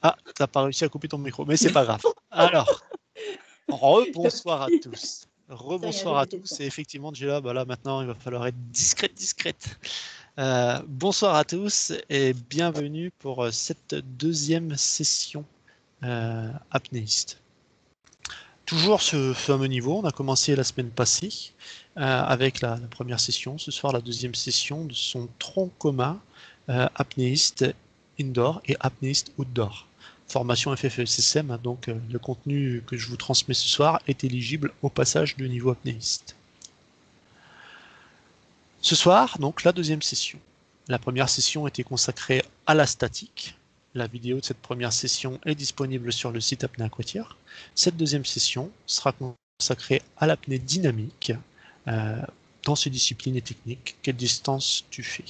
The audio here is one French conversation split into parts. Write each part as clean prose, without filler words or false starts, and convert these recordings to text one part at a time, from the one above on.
Ah, t'as pas réussi à couper ton micro, mais c'est pas grave. Alors, rebonsoir à tous. Rien, Rebonsoir j'ai à pété le tous. son. Et effectivement, Gila, bah là maintenant, il va falloir être discrète, discrète. Bonsoir à tous et bienvenue pour cette deuxième session apnéiste. Toujours ce fameux niveau, on a commencé la semaine passée avec la première session. Ce soir, la deuxième session de son tronc commun apnéiste indoor et apnéiste outdoor. Formation FFSM, donc le contenu que je vous transmets ce soir est éligible au passage du niveau apnéiste. Ce soir, donc la deuxième session. La première session était consacrée à la statique. La vidéo de cette première session est disponible sur le site Apnée Aquatique. Cette deuxième session sera consacrée à l'apnée dynamique dans ses disciplines et techniques. Quelle distance tu fais?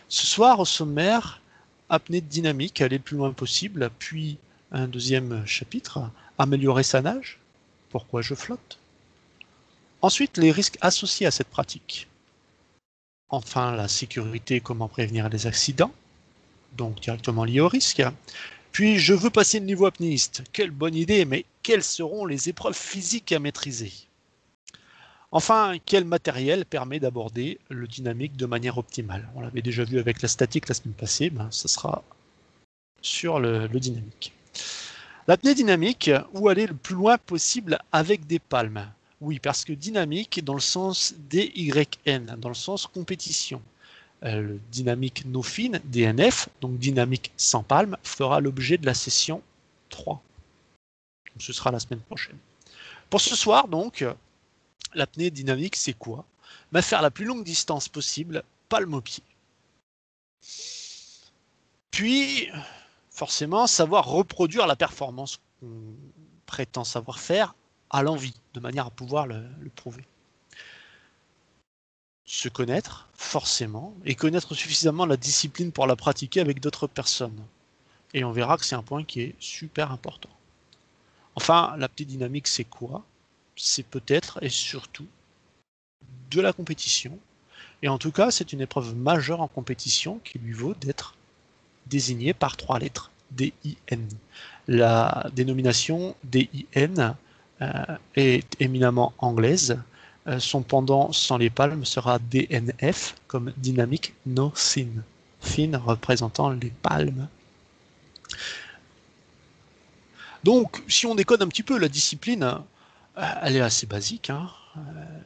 Ce soir, au sommaire, apnée dynamique, aller le plus loin possible, puis un deuxième chapitre, améliorer sa nage, pourquoi je flotte. Ensuite, les risques associés à cette pratique. Enfin, la sécurité, comment prévenir les accidents, donc directement liés au risque. Puis, je veux passer le niveau apnéiste. Quelle bonne idée, mais quelles seront les épreuves physiques à maîtriser? Enfin, quel matériel permet d'aborder le dynamique de manière optimale? On l'avait déjà vu avec la statique la semaine passée, ben, ça sera sur le dynamique. L'apnée dynamique, où aller le plus loin possible avec des palmes. Oui, parce que dynamique dans le sens DYN, dans le sens compétition. Le dynamique no fin, DNF, donc dynamique sans palme, fera l'objet de la session 3. Donc, ce sera la semaine prochaine. Pour ce soir, donc, l'apnée dynamique, c'est quoi? Ben, faire la plus longue distance possible, palme au pied. Puis, forcément, savoir reproduire la performance qu'on prétend savoir faire à l'envie, de manière à pouvoir le prouver. Se connaître, forcément, et connaître suffisamment la discipline pour la pratiquer avec d'autres personnes. Et on verra que c'est un point qui est super important. Enfin, l'apnée dynamique, c'est quoi? C'est peut-être et surtout de la compétition. Et en tout cas, c'est une épreuve majeure en compétition qui lui vaut d'être désignée par 3 lettres, DIN. La dénomination DIN est éminemment anglaise. Son pendant sans les palmes sera DNF, comme dynamique no fin. Fin représentant les palmes. Donc, si on décode un petit peu, la discipline, elle est assez basique. Hein.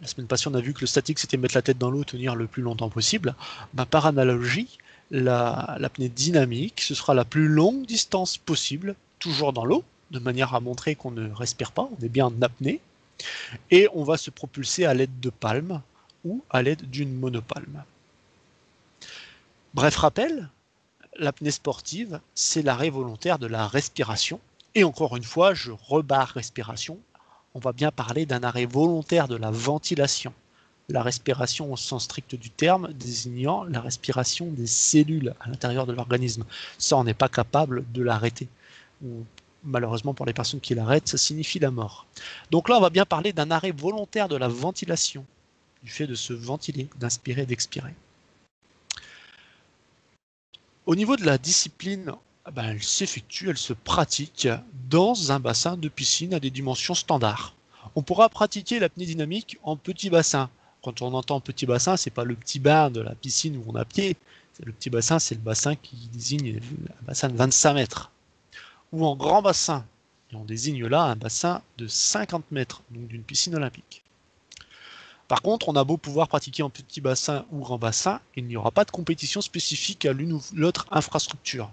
La semaine passée, on a vu que le statique, c'était mettre la tête dans l'eau, tenir le plus longtemps possible. Ben, par analogie, l'apnée dynamique, ce sera la plus longue distance possible, toujours dans l'eau, de manière à montrer qu'on ne respire pas, on est bien en apnée, et on va se propulser à l'aide de palmes ou à l'aide d'une monopalme. Bref rappel, l'apnée sportive, c'est l'arrêt volontaire de la respiration. Et encore une fois, je rebarre respiration. On va bien parler d'un arrêt volontaire de la ventilation. La respiration au sens strict du terme, désignant la respiration des cellules à l'intérieur de l'organisme. Ça, on n'est pas capable de l'arrêter. Ou, malheureusement, pour les personnes qui l'arrêtent, ça signifie la mort. Donc là, on va bien parler d'un arrêt volontaire de la ventilation, du fait de se ventiler, d'inspirer et d'expirer. Au niveau de la discipline, ben, elle s'effectue, elle se pratique dans un bassin de piscine à des dimensions standards. On pourra pratiquer l'apnée dynamique en petit bassin. Quand on entend petit bassin, c'est pas le petit bain de la piscine où on a pied. Le petit bassin, c'est le bassin qui désigne un bassin de 25 mètres. Ou en grand bassin. Et on désigne là un bassin de 50 mètres, donc d'une piscine olympique. Par contre, on a beau pouvoir pratiquer en petit bassin ou grand bassin, il n'y aura pas de compétition spécifique à l'une ou l'autre infrastructure.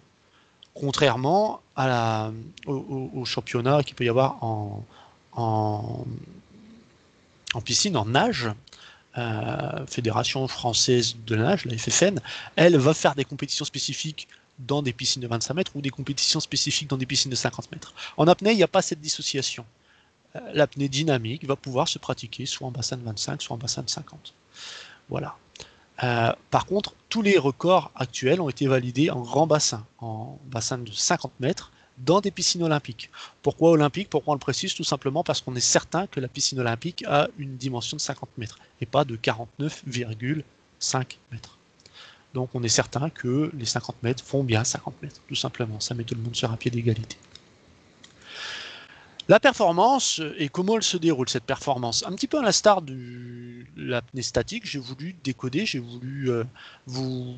Contrairement au championnat qu'il peut y avoir en piscine, en nage, Fédération française de nage, la FFN, elle va faire des compétitions spécifiques dans des piscines de 25 mètres ou des compétitions spécifiques dans des piscines de 50 mètres. En apnée, il n'y a pas cette dissociation. L'apnée dynamique va pouvoir se pratiquer soit en bassin de 25, soit en bassin de 50. Voilà. Par contre, tous les records actuels ont été validés en grand bassin, en bassin de 50 mètres, dans des piscines olympiques. Pourquoi olympique? Pourquoi on le précise? Tout simplement parce qu'on est certain que la piscine olympique a une dimension de 50 mètres et pas de 49,5 mètres. Donc on est certain que les 50 mètres font bien 50 mètres, tout simplement. Ça met tout le monde sur un pied d'égalité. La performance, et comment elle se déroule cette performance? Un petit peu à l'instar de l'apnée statique, j'ai voulu décoder, j'ai voulu vous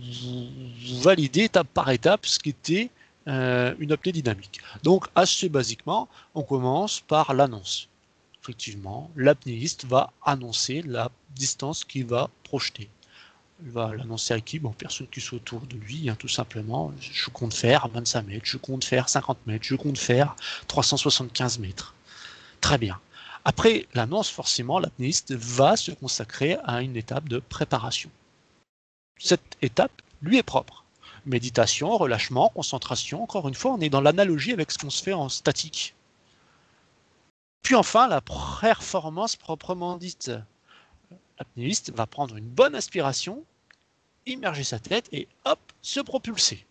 valider étape par étape ce qu'était une apnée dynamique. Donc assez basiquement, on commence par l'annonce. Effectivement, l'apnéiste va annoncer la distance qu'il va projeter. Il va l'annoncer à qui? Bon, personne qui soit autour de lui, hein, tout simplement. Je compte faire 25 mètres, je compte faire 50 mètres, je compte faire 375 mètres. Très bien. Après l'annonce, forcément, l'apnéiste va se consacrer à une étape de préparation. Cette étape lui est propre. Méditation, relâchement, concentration, encore une fois, on est dans l'analogie avec ce qu'on se fait en statique. Puis enfin, la performance proprement dite. L'apnéiste va prendre une bonne inspiration, immerger sa tête et hop, se propulser.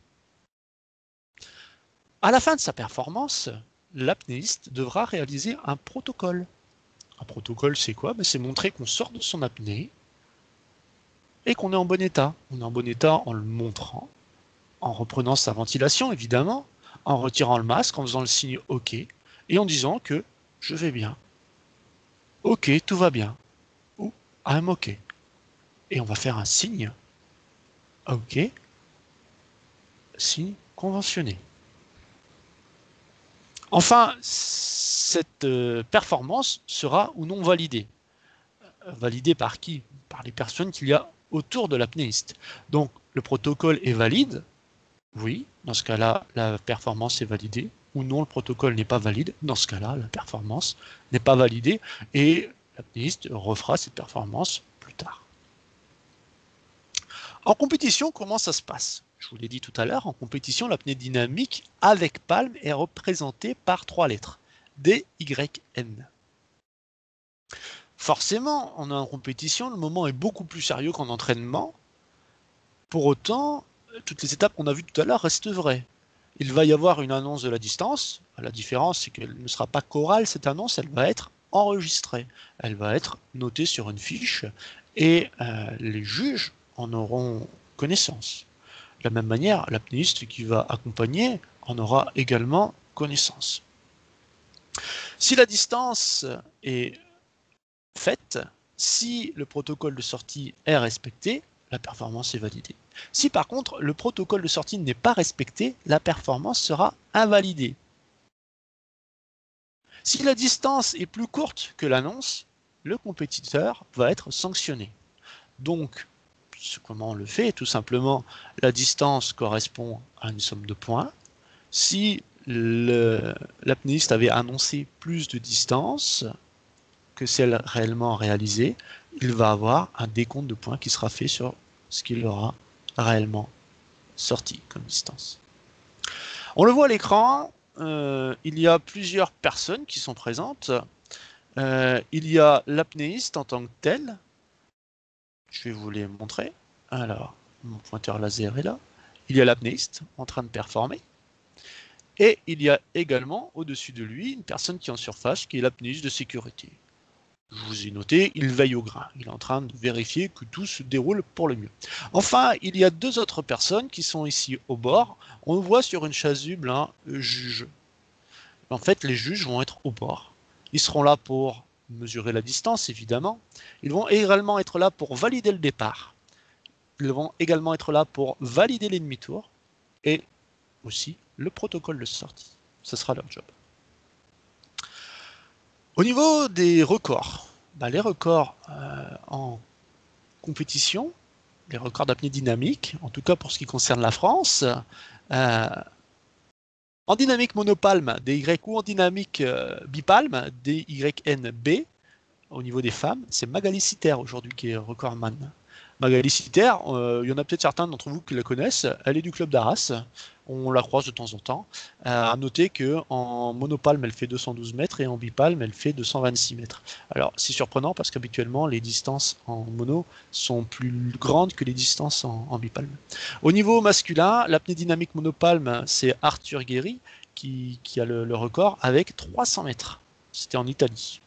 À la fin de sa performance, l'apnéiste devra réaliser un protocole. Un protocole, c'est quoi? C'est montrer qu'on sort de son apnée et qu'on est en bon état. On est en bon état en le montrant, en reprenant sa ventilation, évidemment, en retirant le masque, en faisant le signe OK, et en disant que je vais bien. OK, tout va bien. Ou I'm OK. Et on va faire un signe OK, signe conventionné. Enfin, cette performance sera ou non validée. Validée par qui? Par les personnes qu'il y a autour de l'apnéiste. Donc, le protocole est valide. Oui, dans ce cas-là, la performance est validée. Ou non, le protocole n'est pas valide. Dans ce cas-là, la performance n'est pas validée. Et l'apnéiste refera cette performance plus tard. En compétition, comment ça se passe? Je vous l'ai dit tout à l'heure, en compétition, l'apnée dynamique avec palme est représentée par 3 lettres. D, Y, N. Forcément, en compétition, le moment est beaucoup plus sérieux qu'en entraînement. Pour autant, toutes les étapes qu'on a vues tout à l'heure restent vraies. Il va y avoir une annonce de la distance. La différence, c'est qu'elle ne sera pas chorale, cette annonce, elle va être enregistrée. Elle va être notée sur une fiche et les juges en auront connaissance. De la même manière, l'apnéiste qui va accompagner en aura également connaissance. Si la distance est faite, si le protocole de sortie est respecté, la performance est validée. Si par contre le protocole de sortie n'est pas respecté, la performance sera invalidée. Si la distance est plus courte que l'annonce, le compétiteur va être sanctionné. Donc, comment on le fait? Tout simplement, la distance correspond à une somme de points. Si l'apnéiste avait annoncé plus de distance que celle réellement réalisée, il va avoir un décompte de points qui sera fait sur ce qu'il aura réellement sorti comme distance. On le voit à l'écran, il y a plusieurs personnes qui sont présentes. Il y a l'apnéiste en tant que tel. Je vais vous les montrer. Alors, mon pointeur laser est là. Il y a l'apnéiste en train de performer. Et il y a également au-dessus de lui une personne qui est en surface, qui est l'apnéiste de sécurité. Je vous ai noté, il veille au grain. Il est en train de vérifier que tout se déroule pour le mieux. Enfin, il y a deux autres personnes qui sont ici au bord. On voit sur une chasuble un juge. En fait, les juges vont être au bord. Ils seront là pour mesurer la distance, évidemment. Ils vont également être là pour valider le départ. Ils vont également être là pour valider les demi-tours et aussi le protocole de sortie. Ce sera leur job. Au niveau des records, les records en compétition, les records d'apnée dynamique, en tout cas pour ce qui concerne la France, en dynamique monopalme, DY, ou en dynamique bipalme, DYNB, au niveau des femmes, c'est Magali Sitter aujourd'hui qui est recordman. Magali Sitter, il y en a peut-être certains d'entre vous qui la connaissent, elle est du club d'Arras, on la croise de temps en temps. À noter qu'en monopalme, elle fait 212 mètres et en bipalme, elle fait 226 mètres. Alors, c'est surprenant parce qu'habituellement, les distances en mono sont plus grandes que les distances en bipalme. Au niveau masculin, l'apnée dynamique monopalme, c'est Arthur Guéry qui a le record avec 300 mètres. C'était en Italie.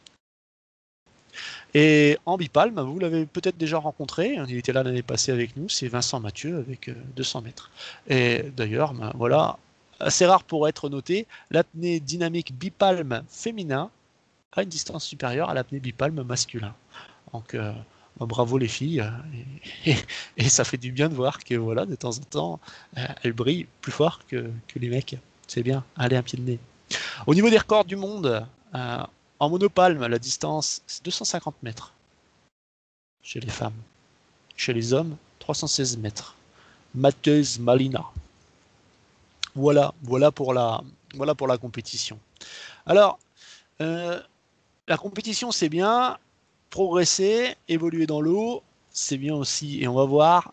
Et en bipalme, vous l'avez peut-être déjà rencontré, il était là l'année passée avec nous, c'est Vincent Mathieu avec 200 mètres. Et d'ailleurs, ben, voilà, assez rare pour être noté, l'apnée dynamique bipalme féminin a une distance supérieure à l'apnée bipalme masculin. Donc bravo les filles, et ça fait du bien de voir que voilà, de temps en temps, elles brillent plus fort que les mecs. C'est bien, allez un pied de nez. Au niveau des records du monde, en monopalme, la distance, c'est 250 mètres chez les femmes. Chez les hommes, 316 mètres. Matthews Malina. Voilà pour la compétition. Alors, la compétition, c'est bien. Progresser, évoluer dans l'eau, c'est bien aussi. Et on va voir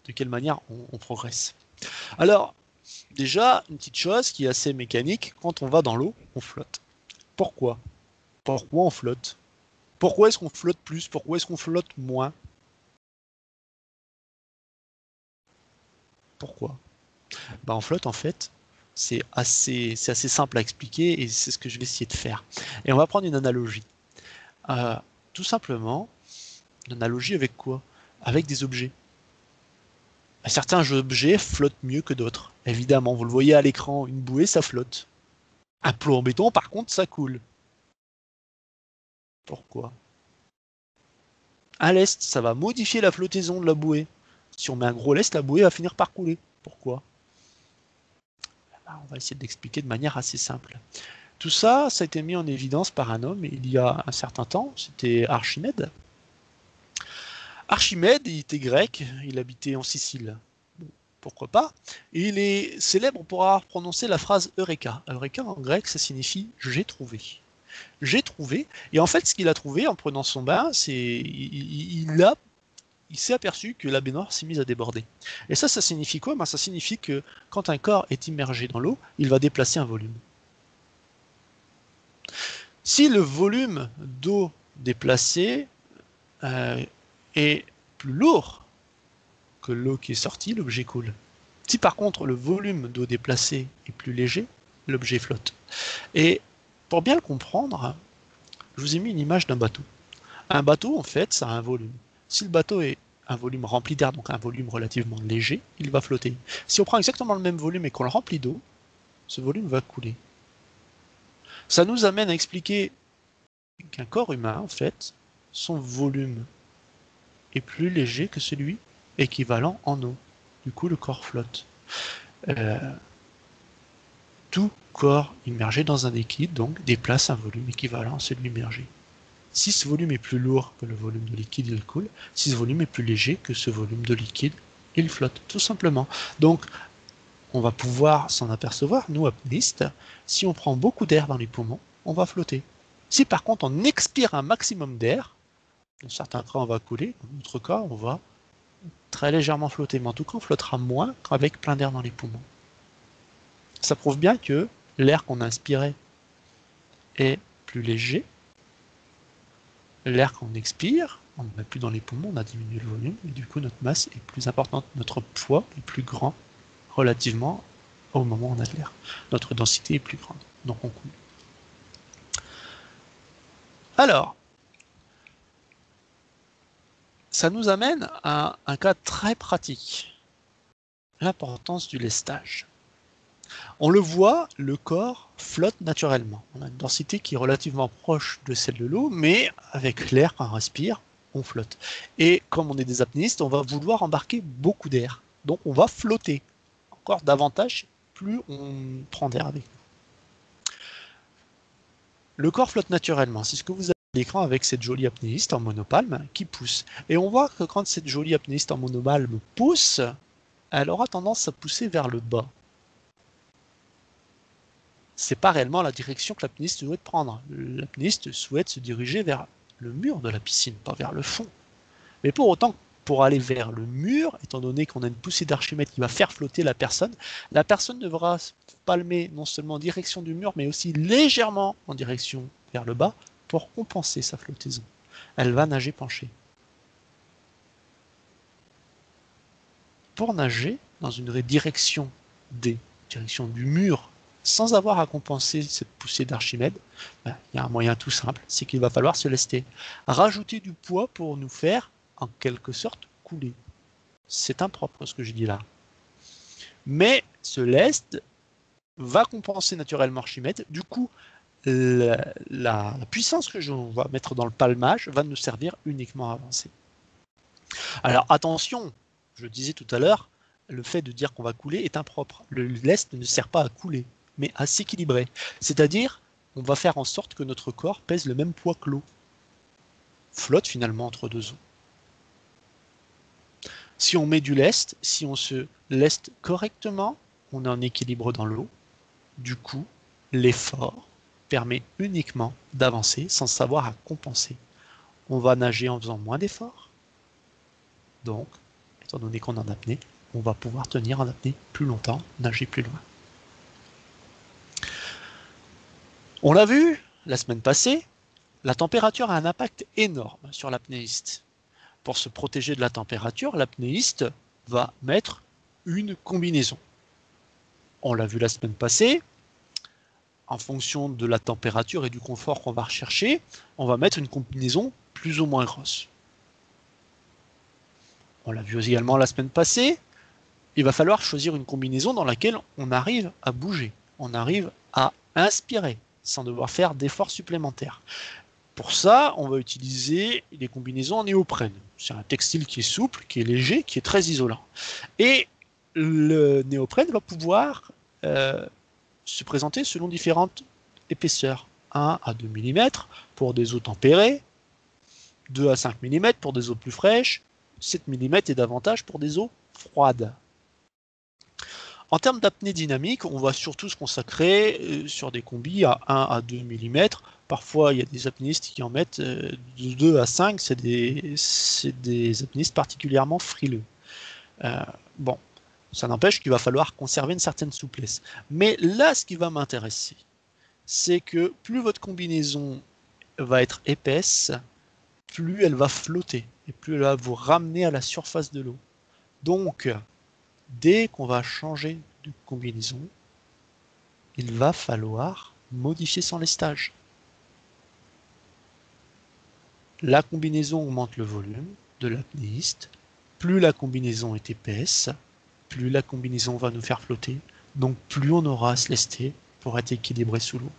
de quelle manière on progresse. Alors, déjà, une petite chose qui est assez mécanique, quand on va dans l'eau, on flotte. Pourquoi? Pourquoi on flotte? Pourquoi est-ce qu'on flotte plus? Pourquoi est-ce qu'on flotte moins? Pourquoi? En flotte, en fait, c'est assez simple à expliquer et c'est ce que je vais essayer de faire. Et on va prendre une analogie. Euh, Tout simplement, une analogie avec quoi? Avec des objets. Certains objets flottent mieux que d'autres. Évidemment, vous le voyez à l'écran, une bouée, ça flotte. Un plot en béton, par contre, ça coule. Pourquoi? Un lest, ça va modifier la flottaison de la bouée. Si on met un gros lest, la bouée va finir par couler. Pourquoi? On va essayer d'expliquer de manière assez simple. Tout ça, ça a été mis en évidence par un homme il y a un certain temps, c'était Archimède. Archimède, il était grec, il habitait en Sicile. Bon, pourquoi pas? Et il est célèbre pour avoir prononcé la phrase Eureka. Eureka en grec, ça signifie j'ai trouvé. J'ai trouvé. Et en fait, ce qu'il a trouvé en prenant son bain, c'est il s'est aperçu que la baignoire s'est mise à déborder. Et ça signifie quoi? Ça signifie que quand un corps est immergé dans l'eau, il va déplacer un volume. Si le volume d'eau déplacé est plus lourd que l'eau qui est sortie, l'objet coule. Si par contre le volume d'eau déplacée est plus léger, l'objet flotte. Et pour bien le comprendre, je vous ai mis une image d'un bateau. Un bateau, en fait, ça a un volume. Si le bateau est un volume rempli d'air, donc un volume relativement léger, il va flotter. Si on prend exactement le même volume et qu'on le remplit d'eau, ce volume va couler. Ça nous amène à expliquer qu'un corps humain, en fait, son volume est plus léger que celui équivalent en eau. Du coup, le corps flotte. Euh, Tout corps immergé dans un liquide, donc, déplace un volume équivalent à celui immergé. Si ce volume est plus lourd que le volume de liquide, il coule. Si ce volume est plus léger que ce volume de liquide, il flotte, tout simplement. Donc, on va pouvoir s'en apercevoir, nous, apnéistes, si on prend beaucoup d'air dans les poumons, on va flotter. Si par contre on expire un maximum d'air, dans certains cas on va couler, dans d'autres cas on va très légèrement flotter, mais en tout cas on flottera moins qu'avec plein d'air dans les poumons. Ça prouve bien que l'air qu'on inspirait est plus léger. L'air qu'on expire, on ne met plus dans les poumons, on a diminué le volume, et du coup notre masse est plus importante, notre poids est plus grand relativement au moment où on a de l'air. Notre densité est plus grande, donc on coule. Alors, ça nous amène à un cas très pratique, l'importance du lestage. On le voit, le corps flotte naturellement. On a une densité qui est relativement proche de celle de l'eau, mais avec l'air qu'on respire, on flotte. Et comme on est des apnéistes, on va vouloir embarquer beaucoup d'air. Donc on va flotter encore davantage plus on prend d'air avec nous. Le corps flotte naturellement. C'est ce que vous avez à l'écran avec cette jolie apnéiste en monopalme qui pousse. Et on voit que quand cette jolie apnéiste en monopalme pousse, elle aura tendance à pousser vers le bas. C'est pas réellement la direction que l'apnéiste souhaite prendre. L'apnéiste souhaite se diriger vers le mur de la piscine, pas vers le fond. Mais pour autant, pour aller vers le mur, étant donné qu'on a une poussée d'Archimède qui va faire flotter la personne devra palmer non seulement en direction du mur, mais aussi légèrement en direction vers le bas pour compenser sa flottaison. Elle va nager penchée. Pour nager dans une direction D, direction du mur sans avoir à compenser cette poussée d'Archimède, il y a un moyen tout simple, c'est qu'il va falloir se lester. Rajouter du poids pour nous faire, en quelque sorte, couler. C'est impropre ce que je dis là. Mais ce lest va compenser naturellement Archimède. Du coup, la puissance que je vais mettre dans le palmage va nous servir uniquement à avancer. Alors attention, je disais tout à l'heure, le fait de dire qu'on va couler est impropre. Le lest ne sert pas à couler, mais à s'équilibrer. C'est-à-dire, on va faire en sorte que notre corps pèse le même poids que l'eau. Flotte finalement entre deux eaux. Si on met du lest, si on se leste correctement, on est en équilibre dans l'eau. Du coup, l'effort permet uniquement d'avancer sans savoir à compenser. On va nager en faisant moins d'efforts. Donc, étant donné qu'on est en apnée, on va pouvoir tenir en apnée plus longtemps, nager plus loin. On l'a vu la semaine passée, la température a un impact énorme sur l'apnéiste. Pour se protéger de la température, l'apnéiste va mettre une combinaison. On l'a vu la semaine passée, en fonction de la température et du confort qu'on va rechercher, on va mettre une combinaison plus ou moins grosse. On l'a vu également la semaine passée, il va falloir choisir une combinaison dans laquelle on arrive à bouger, on arrive à inspirer, sans devoir faire d'efforts supplémentaires. Pour ça, on va utiliser des combinaisons en néoprène. C'est un textile qui est souple, qui est léger, qui est très isolant. Et le néoprène va pouvoir se présenter selon différentes épaisseurs. 1 à 2 mm pour des eaux tempérées, 2 à 5 mm pour des eaux plus fraîches, 7 mm et davantage pour des eaux froides. En termes d'apnée dynamique, on va surtout se consacrer sur des combis à 1 à 2 mm. Parfois, il y a des apnéistes qui en mettent de 2 à 5, c'est des apnéistes particulièrement frileux. Bon, ça n'empêche qu'il va falloir conserver une certaine souplesse. Mais là, ce qui va m'intéresser, c'est que plus votre combinaison va être épaisse, plus elle va flotter et plus elle va vous ramener à la surface de l'eau. Donc, dès qu'on va changer de combinaison, il va falloir modifier son lestage. La combinaison augmente le volume de l'apnéiste. Plus la combinaison est épaisse, plus la combinaison va nous faire flotter, donc plus on aura à se lester pour être équilibré sous l'eau.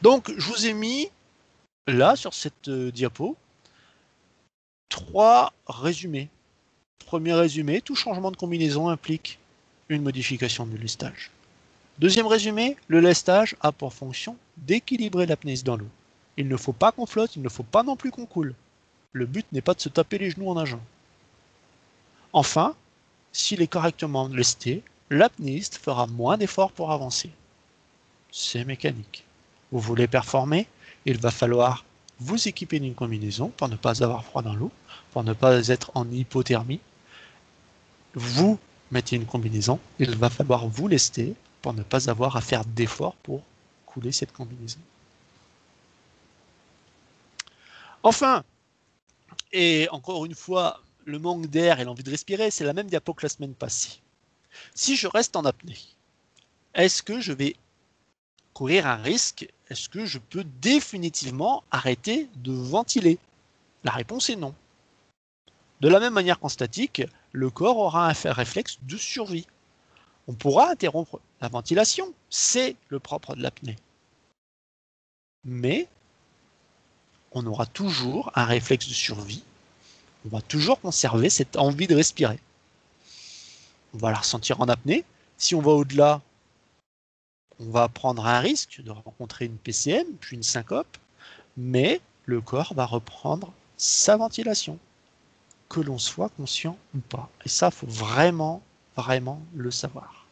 Donc, je vous ai mis là, sur cette diapo, 3 résumés. Premier résumé, tout changement de combinaison implique une modification du lestage. Deuxième résumé, le lestage a pour fonction d'équilibrer l'apnéiste dans l'eau. Il ne faut pas qu'on flotte, il ne faut pas non plus qu'on coule. Le but n'est pas de se taper les genoux en nageant. Enfin, s'il est correctement lesté, l'apnéiste fera moins d'efforts pour avancer. C'est mécanique. Vous voulez performer, il va falloir vous équiper d'une combinaison pour ne pas avoir froid dans l'eau, pour ne pas être en hypothermie. Vous mettez une combinaison, il va falloir vous lester pour ne pas avoir à faire d'efforts pour couler cette combinaison. Enfin, et encore une fois, le manque d'air et l'envie de respirer, c'est la même diapo que la semaine passée. Si je reste en apnée, est-ce que je vais courir un risque? Est-ce que je peux définitivement arrêter de ventiler? La réponse est non. De la même manière qu'en statique, le corps aura un réflexe de survie. On pourra interrompre la ventilation, c'est le propre de l'apnée. Mais on aura toujours un réflexe de survie, on va toujours conserver cette envie de respirer. On va la ressentir en apnée. Si on va au-delà, on va prendre un risque de rencontrer une PCM, puis une syncope, mais le corps va reprendre sa ventilation, que l'on soit conscient ou pas. Et ça, il faut vraiment, vraiment le savoir.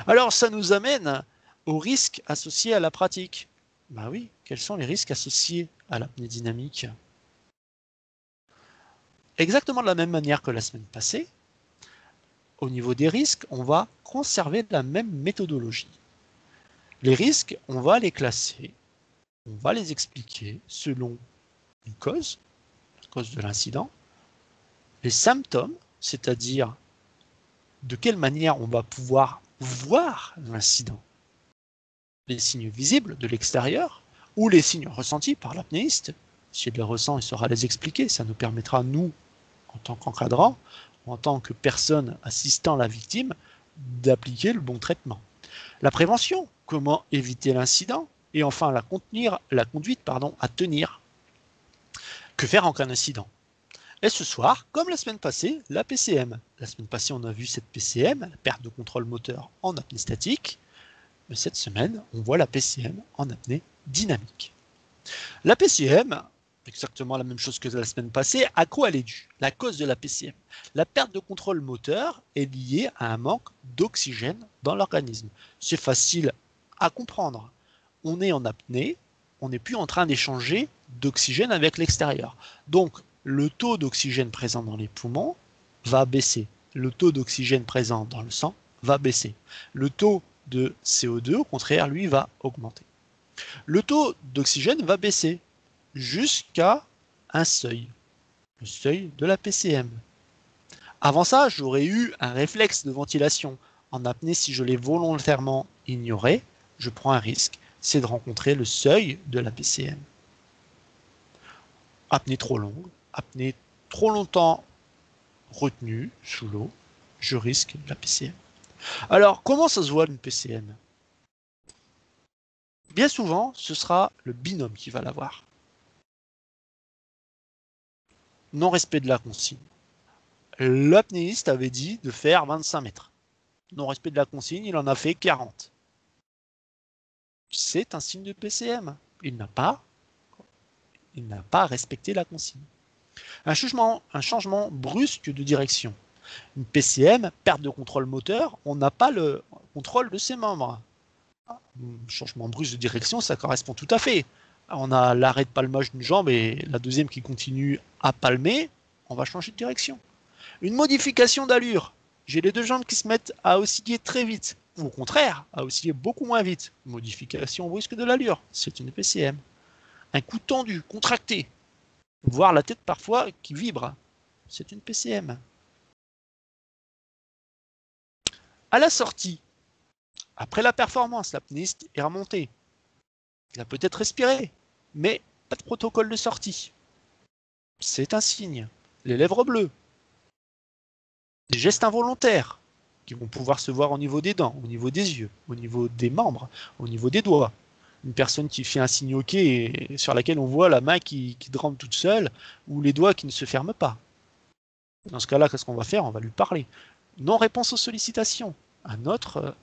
Alors, ça nous amène aux risques associés à la pratique. Ben oui, quels sont les risques associés à l'apnée dynamique? Exactement de la même manière que la semaine passée, au niveau des risques, on va conserver la même méthodologie. Les risques, on va les classer, on va les expliquer selon une cause, la cause de l'incident, les symptômes, c'est-à-dire de quelle manière on va pouvoir voir l'incident. les signes visibles de l'extérieur ou les signes ressentis par l'apnéiste. S'il les ressent, il saura les expliquer. Ça nous permettra, nous, en tant qu'encadrant, en tant que personne assistant la victime, d'appliquer le bon traitement. La prévention, comment éviter l'incident, et enfin la conduite à tenir. Que faire en cas d'incident? Et ce soir, comme la semaine passée, la PCM. La semaine passée, on a vu cette PCM, la perte de contrôle moteur en apnée statique. Mais cette semaine, on voit la PCM en apnée dynamique. La PCM, exactement la même chose que la semaine passée, à quoi elle est due? La cause de la PCM. La perte de contrôle moteur est liée à un manque d'oxygène dans l'organisme. C'est facile à comprendre. On est en apnée, on n'est plus en train d'échanger d'oxygène avec l'extérieur. Donc, le taux d'oxygène présent dans les poumons va baisser. Le taux d'oxygène présent dans le sang va baisser. Le taux de CO2, au contraire, lui, va augmenter. Le taux d'oxygène va baisser jusqu'à un seuil, le seuil de la PCM. Avant ça, j'aurais eu un réflexe de ventilation. En apnée, si je l'ai volontairement ignoré, je prends un risque, c'est de rencontrer le seuil de la PCM. Apnée trop longue, apnée trop longtemps retenue sous l'eau, je risque la PCM. Alors, comment ça se voit une PCM? Bien souvent, ce sera le binôme qui va l'avoir. Non-respect de la consigne. L'apnéiste avait dit de faire 25 mètres. Non-respect de la consigne, il en a fait 40. C'est un signe de PCM. Il n'a pas respecté la consigne. Un changement brusque de direction. Une PCM, perte de contrôle moteur, on n'a pas le contrôle de ses membres. Un changement brusque de direction, ça correspond tout à fait. On a l'arrêt de palmage d'une jambe et la deuxième qui continue à palmer, on va changer de direction. Une modification d'allure. J'ai les deux jambes qui se mettent à osciller très vite, ou au contraire, à osciller beaucoup moins vite. Modification brusque de l'allure, c'est une PCM. Un cou tendu, contracté, voire la tête parfois qui vibre, c'est une PCM. À la sortie, après la performance, l'apnéiste est remonté. Il a peut-être respiré, mais pas de protocole de sortie. C'est un signe. Les lèvres bleues. Des gestes involontaires qui vont pouvoir se voir au niveau des dents, au niveau des yeux, au niveau des membres, au niveau des doigts. Une personne qui fait un signe OK et sur laquelle on voit la main qui tremble toute seule ou les doigts qui ne se ferment pas. Dans ce cas-là, qu'est-ce qu'on va faire? On va lui parler. Non-réponse aux sollicitations. Un autre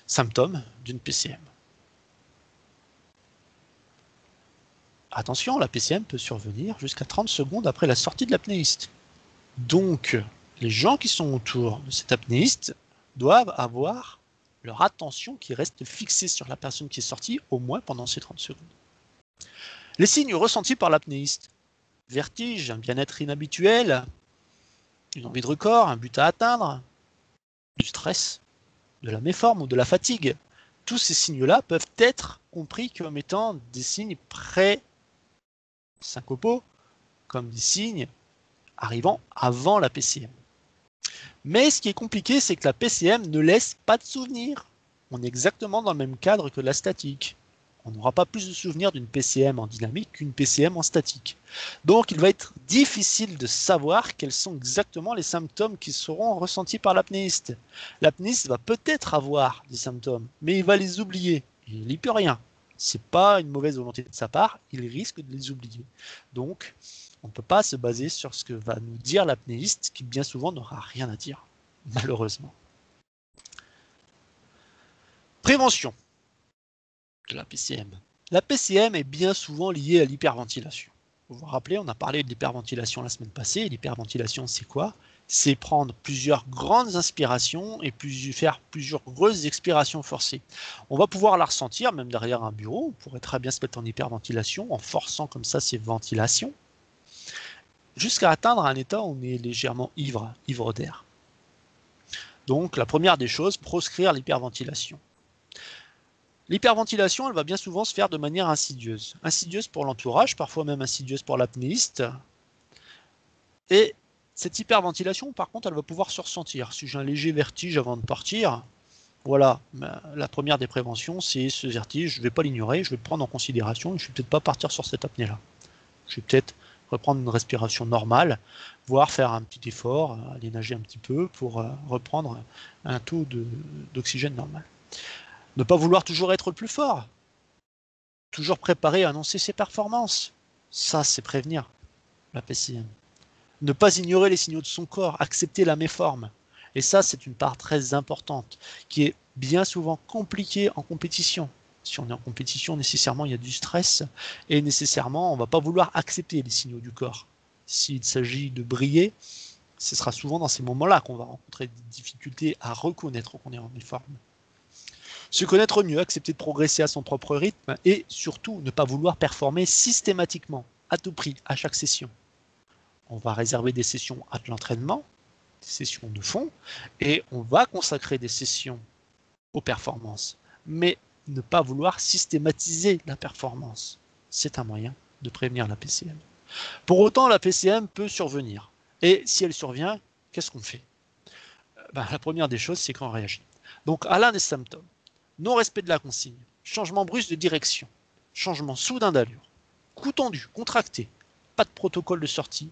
symptôme d'une PCM. Attention, la PCM peut survenir jusqu'à 30 secondes après la sortie de l'apnéiste. Donc, les gens qui sont autour de cet apnéiste doivent avoir leur attention qui reste fixée sur la personne qui est sortie, au moins pendant ces 30 secondes. Les signes ressentis par l'apnéiste. Vertige, un bien-être inhabituel, une envie de record, un but à atteindre, du stress, de la méforme ou de la fatigue. Tous ces signes-là peuvent être compris comme étant des signes pré-syncopaux, comme des signes arrivant avant la PCM. Mais ce qui est compliqué, c'est que la PCM ne laisse pas de souvenirs. On est exactement dans le même cadre que la statique. On n'aura pas plus de souvenirs d'une PCM en dynamique qu'une PCM en statique. Donc il va être difficile de savoir quels sont exactement les symptômes qui seront ressentis par l'apnéiste. L'apnéiste va peut-être avoir des symptômes, mais il va les oublier. Il n'y peut rien. C'est pas une mauvaise volonté de sa part, il risque de les oublier. Donc, on ne peut pas se baser sur ce que va nous dire l'apnéiste, qui bien souvent n'aura rien à dire, malheureusement. Prévention de la PCM. La PCM est bien souvent liée à l'hyperventilation. Vous vous rappelez, on a parlé de l'hyperventilation la semaine passée. L'hyperventilation, c'est quoi? C'est prendre plusieurs grandes inspirations et faire plusieurs grosses expirations forcées. On va pouvoir la ressentir même derrière un bureau. On pourrait très bien se mettre en hyperventilation en forçant comme ça ces ventilations, jusqu'à atteindre un état où on est légèrement ivre d'air. Donc la première des choses, proscrire l'hyperventilation. L'hyperventilation, elle va bien souvent se faire de manière insidieuse. Insidieuse pour l'entourage, parfois même insidieuse pour l'apnéiste. Et cette hyperventilation, par contre, elle va pouvoir se ressentir. Si j'ai un léger vertige avant de partir, Voilà, la première des préventions, c'est ce vertige, je ne vais pas l'ignorer, je vais le prendre en considération et je ne vais peut-être pas partir sur cette apnée-là. Je vais peut-être reprendre une respiration normale, voire faire un petit effort, aller nager un petit peu pour reprendre un taux d'oxygène normal. Ne pas vouloir toujours être le plus fort, toujours préparé à annoncer ses performances. Ça, c'est prévenir la PCM. Ne pas ignorer les signaux de son corps, accepter la méforme. Et ça, c'est une part très importante, qui est bien souvent compliquée en compétition. Si on est en compétition, nécessairement, il y a du stress, et nécessairement, on ne va pas vouloir accepter les signaux du corps. S'il s'agit de briller, ce sera souvent dans ces moments-là qu'on va rencontrer des difficultés à reconnaître qu'on est en méforme. Se connaître mieux, accepter de progresser à son propre rythme, et surtout, ne pas vouloir performer systématiquement, à tout prix, à chaque session. On va réserver des sessions à de l'entraînement, des sessions de fond, et on va consacrer des sessions aux performances. Mais ne pas vouloir systématiser la performance, c'est un moyen de prévenir la PCM. Pour autant, la PCM peut survenir. Et si elle survient, qu'est-ce qu'on fait? La première des choses, c'est qu'on réagit. Donc, à l'un des symptômes, non-respect de la consigne, changement brusque de direction, changement soudain d'allure, cou tendu, contracté, pas de protocole de sortie,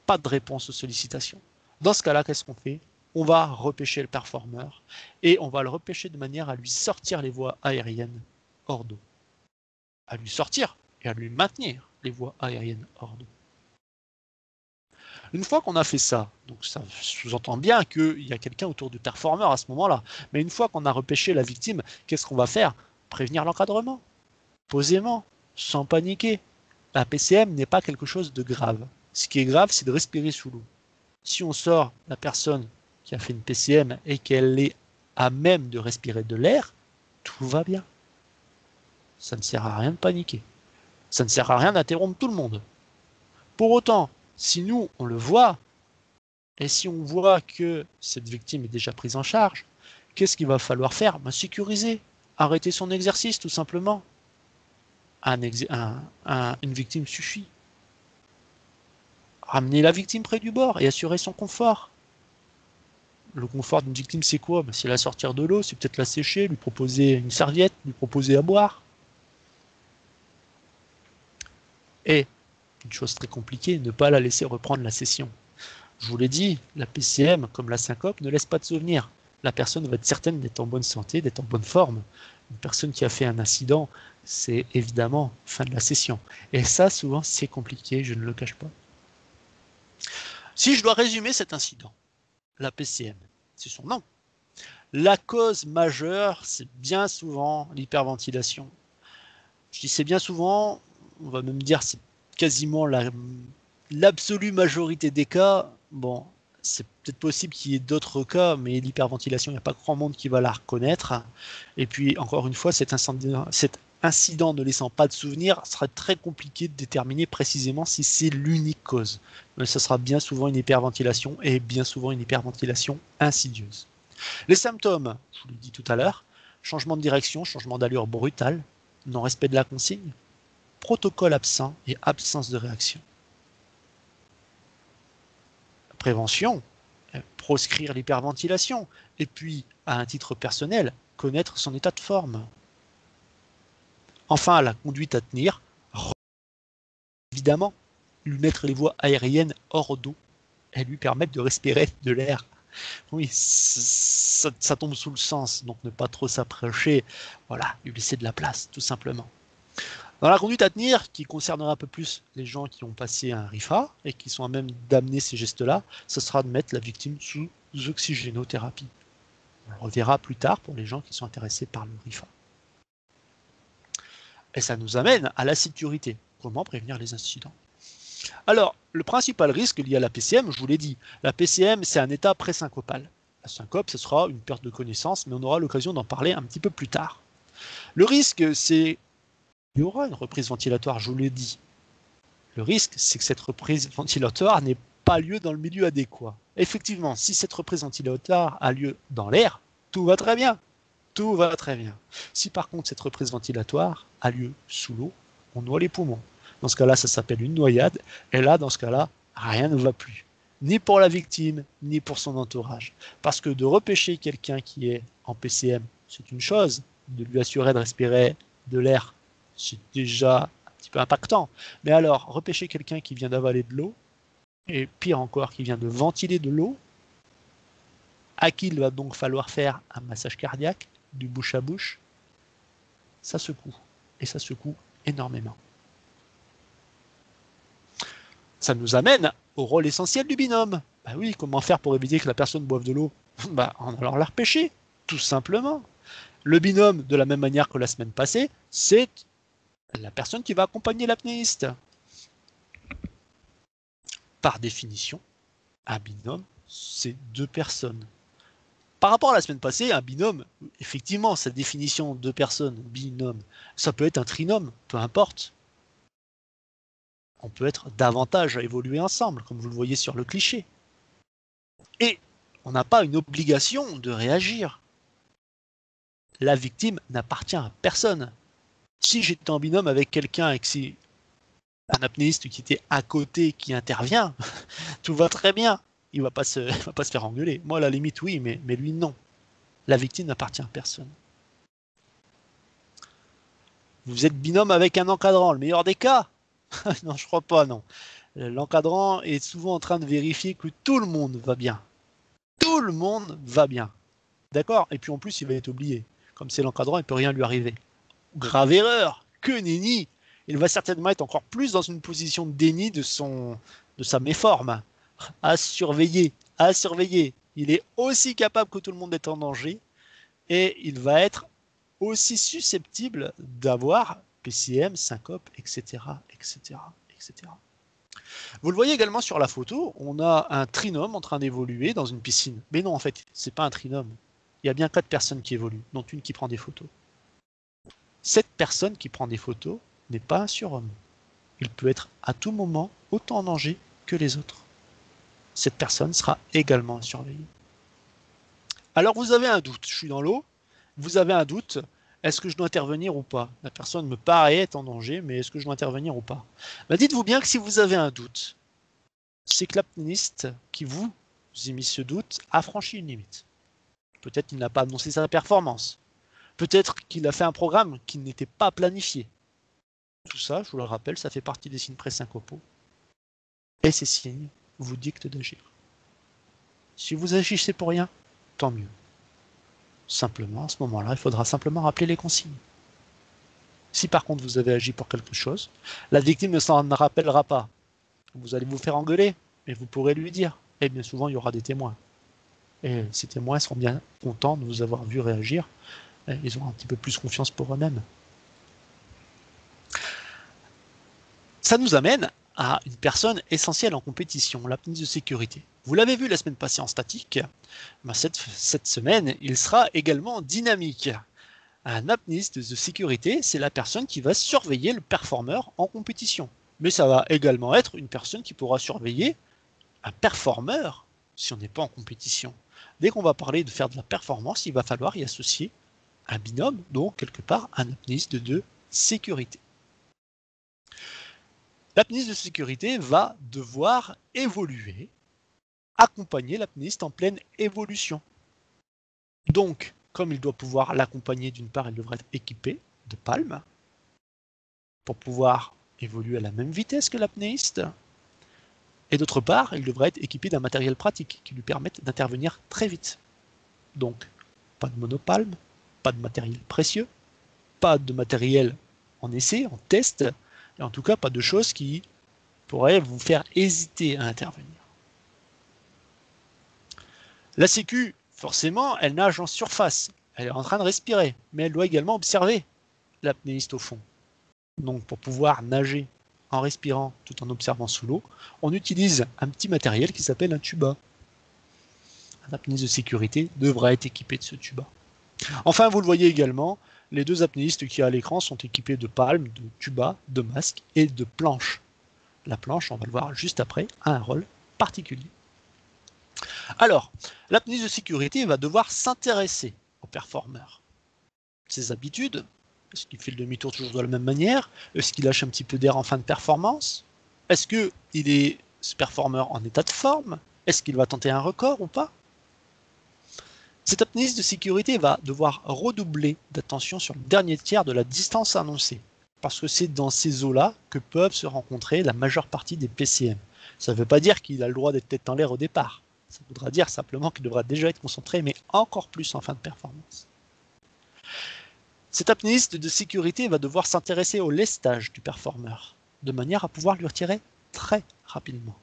pas de réponse aux sollicitations. Dans ce cas-là, qu'est-ce qu'on fait? On va repêcher le performeur et on va le repêcher de manière à lui sortir les voies aériennes hors d'eau. À lui sortir et à lui maintenir les voies aériennes hors d'eau. Une fois qu'on a fait ça, donc ça sous-entend bien qu'il y a quelqu'un autour du performeur à ce moment-là, mais une fois qu'on a repêché la victime, qu'est-ce qu'on va faire? Prévenir l'encadrement, posément, sans paniquer. La PCM n'est pas quelque chose de grave. Ce qui est grave, c'est de respirer sous l'eau. Si on sort la personne qui a fait une PCM et qu'elle est à même de respirer de l'air, tout va bien. Ça ne sert à rien de paniquer. Ça ne sert à rien d'interrompre tout le monde. Pour autant, si nous, on le voit, et si on voit que cette victime est déjà prise en charge, qu'est-ce qu'il va falloir faire? Sécuriser, arrêter son exercice tout simplement. Une victime suffit. Ramener la victime près du bord et assurer son confort. Le confort d'une victime, c'est quoi? C'est la sortir de l'eau, c'est peut-être la sécher, lui proposer une serviette, lui proposer à boire. Et, une chose très compliquée, ne pas la laisser reprendre la session. Je vous l'ai dit, la PCM, comme la syncope, ne laisse pas de souvenirs. La personne va être certaine d'être en bonne santé, d'être en bonne forme. Une personne qui a fait un incident, c'est évidemment fin de la session. Et ça, souvent, c'est compliqué, je ne le cache pas. Si je dois résumer cet incident, la PCM, c'est son nom. La cause majeure, c'est bien souvent l'hyperventilation. Je dis c'est bien souvent, on va même dire c'est quasiment l'absolue majorité des cas. Bon, c'est peut-être possible qu'il y ait d'autres cas, mais l'hyperventilation, il n'y a pas grand monde qui va la reconnaître. Et puis, encore une fois, cet incident ne laissant pas de souvenir, sera très compliqué de déterminer précisément si c'est l'unique cause. Mais ce sera bien souvent une hyperventilation et bien souvent une hyperventilation insidieuse. Les symptômes, je vous l'ai dit tout à l'heure, changement de direction, changement d'allure brutal, non-respect de la consigne, protocole absent et absence de réaction. Prévention, proscrire l'hyperventilation, et puis, à un titre personnel, connaître son état de forme. Enfin, la conduite à tenir, évidemment, lui mettre les voies aériennes hors d'eau et lui permettre de respirer de l'air. Oui, ça tombe sous le sens, donc ne pas trop s'approcher, voilà, lui laisser de la place, tout simplement. Dans la conduite à tenir, qui concernera un peu plus les gens qui ont passé un RIFA et qui sont à même d'amener ces gestes-là, ce sera de mettre la victime sous oxygénothérapie. On le reverra plus tard pour les gens qui sont intéressés par le RIFA. Et ça nous amène à la sécurité. Comment prévenir les incidents? Alors, le principal risque lié à la PCM, je vous l'ai dit, la PCM, c'est un état pré-syncopal. La syncope, ce sera une perte de connaissance, mais on aura l'occasion d'en parler un petit peu plus tard. Le risque, c'est qu'il y aura une reprise ventilatoire, je vous l'ai dit. Le risque, c'est que cette reprise ventilatoire n'ait pas lieu dans le milieu adéquat. Effectivement, si cette reprise ventilatoire a lieu dans l'air, tout va très bien. Tout va très bien. Si par contre cette reprise ventilatoire a lieu sous l'eau, on noie les poumons. Dans ce cas-là, ça s'appelle une noyade. Et là, dans ce cas-là, rien ne va plus. ni pour la victime, ni pour son entourage. Parce que de repêcher quelqu'un qui est en PCM, c'est une chose, de lui assurer de respirer de l'air, c'est déjà un petit peu impactant. Mais alors, repêcher quelqu'un qui vient d'avaler de l'eau, et pire encore, qui vient de ventiler de l'eau, à qui il va donc falloir faire un massage cardiaque, du bouche à bouche, ça secoue. Et ça secoue énormément. Ça nous amène au rôle essentiel du binôme. Bah oui, comment faire pour éviter que la personne boive de l'eau? Bah, en allant la repêcher, tout simplement. Le binôme, de la même manière que la semaine passée, c'est la personne qui va accompagner l'apnéiste. Par définition, un binôme, c'est deux personnes. Par rapport à la semaine passée, un binôme, effectivement, sa définition deux personnes, binôme, ça peut être un trinôme, peu importe. On peut être davantage à évoluer ensemble, comme vous le voyez sur le cliché. Et on n'a pas une obligation de réagir. La victime n'appartient à personne. Si j'étais en binôme avec quelqu'un et que c'est un apnéiste qui était à côté qui intervient, tout va très bien. Il ne va pas se faire engueuler. Moi, à la limite, oui, mais lui, non. La victime n'appartient à personne. Vous êtes binôme avec un encadrant, le meilleur des cas? Non, je crois pas, non. L'encadrant est souvent en train de vérifier que tout le monde va bien. Tout le monde va bien. D'accord? Et puis en plus, il va être oublié. Comme c'est l'encadrant, il ne peut rien lui arriver. Grave erreur! Que nenni! Il va certainement être encore plus dans une position de déni de sa méforme. À surveiller, à surveiller. Il est aussi capable que tout le monde d'être en danger et il va être aussi susceptible d'avoir PCM, syncope, etc., etc., etc. Vous le voyez également sur la photo, on a un trinôme en train d'évoluer dans une piscine. Mais non, en fait, c'est pas un trinôme. Il y a bien 4 personnes qui évoluent, dont une qui prend des photos. Cette personne qui prend des photos n'est pas un surhomme. Il peut être à tout moment autant en danger que les autres. Cette personne sera également à surveiller. Alors vous avez un doute, je suis dans l'eau, vous avez un doute, est-ce que je dois intervenir ou pas? La personne me paraît être en danger, mais est-ce que je dois intervenir ou pas? Ben dites-vous bien que si vous avez un doute, c'est que l'apnéiste qui vous émet ce doute a franchi une limite. Peut-être qu'il n'a pas annoncé sa performance. Peut-être qu'il a fait un programme qui n'était pas planifié. Tout ça, je vous le rappelle, ça fait partie des signes présyncopaux. Et ces signes vous dictent d'agir. Si vous agissez pour rien, tant mieux. Simplement, à ce moment-là, il faudra simplement rappeler les consignes. Si par contre vous avez agi pour quelque chose, la victime ne s'en rappellera pas. Vous allez vous faire engueuler, mais vous pourrez lui dire. Et bien souvent, il y aura des témoins. Et ces témoins seront bien contents de vous avoir vu réagir. Et ils auront un petit peu plus confiance pour eux-mêmes. Ça nous amène à une personne essentielle en compétition, l'apnéiste de sécurité. Vous l'avez vu la semaine passée en statique, cette semaine, il sera également dynamique. Un apnéiste de sécurité, c'est la personne qui va surveiller le performeur en compétition. Mais ça va également être une personne qui pourra surveiller un performeur si on n'est pas en compétition. Dès qu'on va parler de faire de la performance, il va falloir y associer un binôme, donc quelque part un apnéiste de sécurité. L'apnéiste de sécurité va devoir évoluer, accompagner l'apnéiste en pleine évolution. Donc, comme il doit pouvoir l'accompagner, d'une part, il devrait être équipé de palmes pour pouvoir évoluer à la même vitesse que l'apnéiste. Et d'autre part, il devrait être équipé d'un matériel pratique qui lui permette d'intervenir très vite. Donc, pas de monopalme, pas de matériel précieux, pas de matériel en essai, en test, et en tout cas pas de choses qui pourraient vous faire hésiter à intervenir. La sécu, forcément, elle nage en surface, elle est en train de respirer, mais elle doit également observer l'apnéiste au fond. Donc pour pouvoir nager en respirant tout en observant sous l'eau, on utilise un petit matériel qui s'appelle un tuba. Un apnéiste de sécurité devra être équipé de ce tuba. Enfin, vous le voyez également, les deux apnéistes qui à l'écran sont équipés de palmes, de tubas, de masques et de planches. La planche, on va le voir juste après, a un rôle particulier. Alors, l'apnéiste de sécurité va devoir s'intéresser au performeur. Ses habitudes, est-ce qu'il fait le demi-tour toujours de la même manière? Est-ce qu'il lâche un petit peu d'air en fin de performance? Est-ce qu'il est ce performeur en état de forme? Est-ce qu'il va tenter un record ou pas? Cet apnéiste de sécurité va devoir redoubler d'attention sur le dernier tiers de la distance annoncée, parce que c'est dans ces eaux-là que peuvent se rencontrer la majeure partie des PCM. Ça ne veut pas dire qu'il a le droit d'être tête en l'air au départ. Ça voudra dire simplement qu'il devra déjà être concentré, mais encore plus en fin de performance. Cet apnéiste de sécurité va devoir s'intéresser au lestage du performeur, de manière à pouvoir lui retirer très rapidement.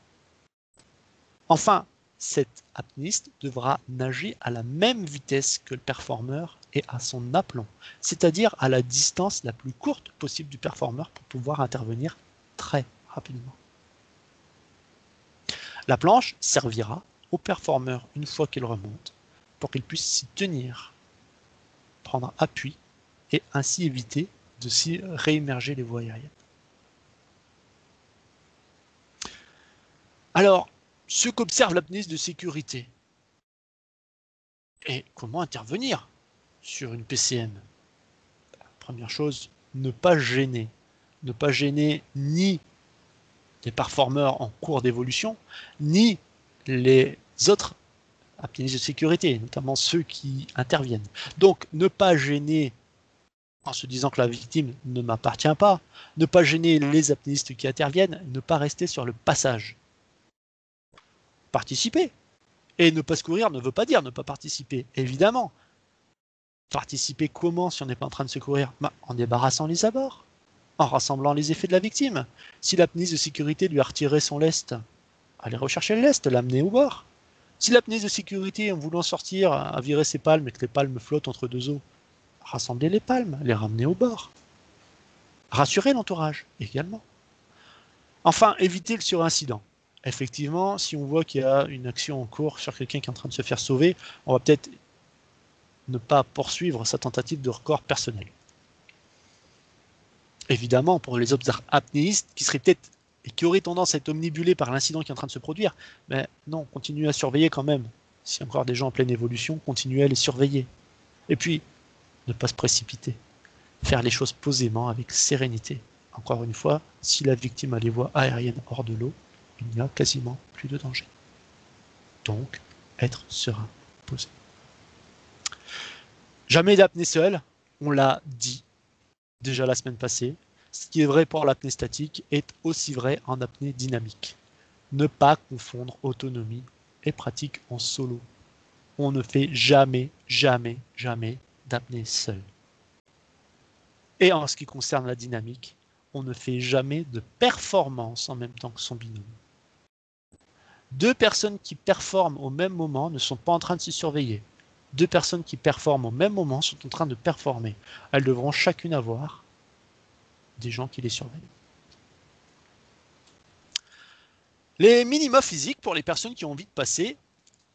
Enfin, cet apnéiste devra nager à la même vitesse que le performeur et à son aplomb, c'est-à-dire à la distance la plus courte possible du performeur pour pouvoir intervenir très rapidement. La planche servira au performeur une fois qu'il remonte pour qu'il puisse s'y tenir, prendre appui et ainsi éviter de s'y réimmerger les voies aériennes. Alors, ce qu'observe l'apnéiste de sécurité et comment intervenir sur une PCM. Première chose, ne pas gêner. Ne pas gêner ni les performeurs en cours d'évolution, ni les autres apnéistes de sécurité, notamment ceux qui interviennent. Donc, ne pas gêner en se disant que la victime ne m'appartient pas, ne pas gêner les apnéistes qui interviennent, ne pas rester sur le passage. Participer. Et ne pas secourir ne veut pas dire ne pas participer, évidemment. Participer comment si on n'est pas en train de secourir? En débarrassant les abords, en rassemblant les effets de la victime. Si l'apnéiste de sécurité lui a retiré son lest, allez rechercher le lest, l'amener au bord. Si l'apnéiste de sécurité, en voulant sortir, a viré ses palmes et que les palmes flottent entre deux eaux, rassembler les palmes, les ramener au bord. Rassurer l'entourage également. Enfin, éviter le surincident. Effectivement, si on voit qu'il y a une action en cours sur quelqu'un qui est en train de se faire sauver, on va peut-être ne pas poursuivre sa tentative de record personnel. Évidemment, pour les autres apnéistes qui seraient peut-être et qui auraient tendance à être omnibulés par l'incident qui est en train de se produire, mais non, continuez à surveiller quand même. S'il y a encore des gens en pleine évolution, continuez à les surveiller. Et puis, ne pas se précipiter. Faire les choses posément, avec sérénité. Encore une fois, si la victime a les voies aériennes hors de l'eau, il n'y a quasiment plus de danger. Donc, être serein, posé. Jamais d'apnée seule, on l'a dit déjà la semaine passée. Ce qui est vrai pour l'apnée statique est aussi vrai en apnée dynamique. Ne pas confondre autonomie et pratique en solo. On ne fait jamais, jamais, jamais d'apnée seule. Et en ce qui concerne la dynamique, on ne fait jamais de performance en même temps que son binôme. Deux personnes qui performent au même moment ne sont pas en train de se surveiller. Deux personnes qui performent au même moment sont en train de performer. Elles devront chacune avoir des gens qui les surveillent. Les minima physiques pour les personnes qui ont envie de passer